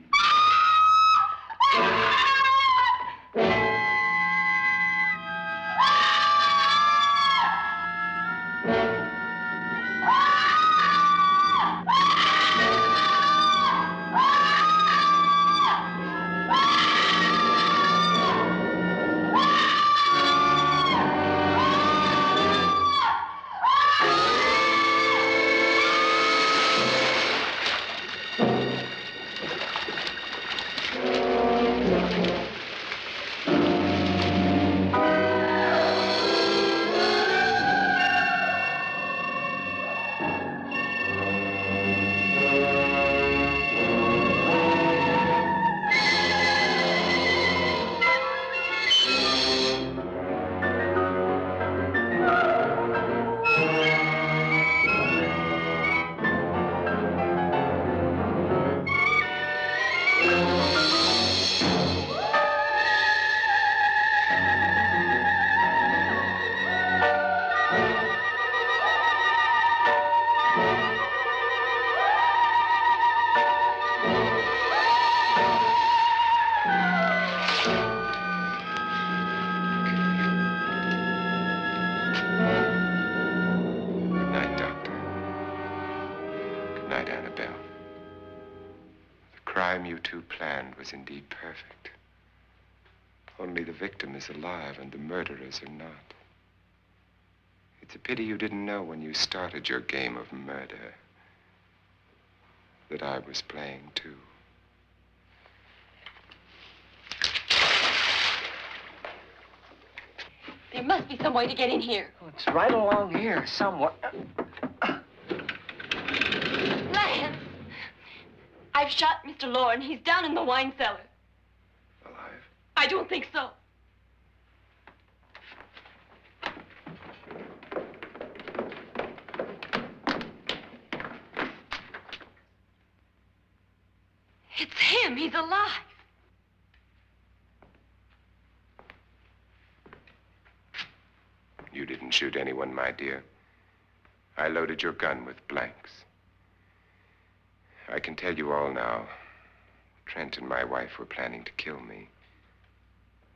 [SPEAKER 2] You two planned was indeed perfect. Only the victim is alive and the murderers are not. It's a pity you didn't know when you started your game of murder that I was playing too.
[SPEAKER 4] There must be some way to get in here.
[SPEAKER 8] Oh, it's right along here somewhere.
[SPEAKER 4] Lance! I've shot Mr. Loren. He's down in the wine cellar.
[SPEAKER 3] Alive?
[SPEAKER 4] I don't think so. It's him. He's alive.
[SPEAKER 2] You didn't shoot anyone, my dear. I loaded your gun with blanks. I can tell you all now. Trent and my wife were planning to kill me.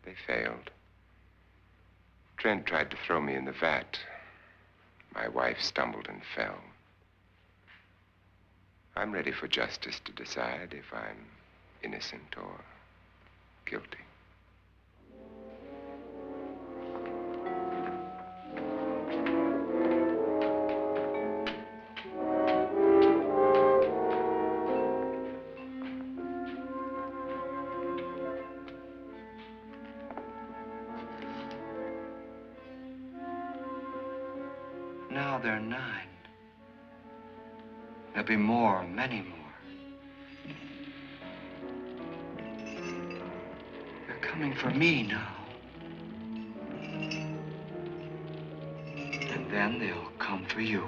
[SPEAKER 2] They failed. Trent tried to throw me in the vat. My wife stumbled and fell. I'm ready for justice to decide if I'm innocent or guilty.
[SPEAKER 1] Now they're 9. There'll be more, many more. They're coming for me now. And then they'll come for you.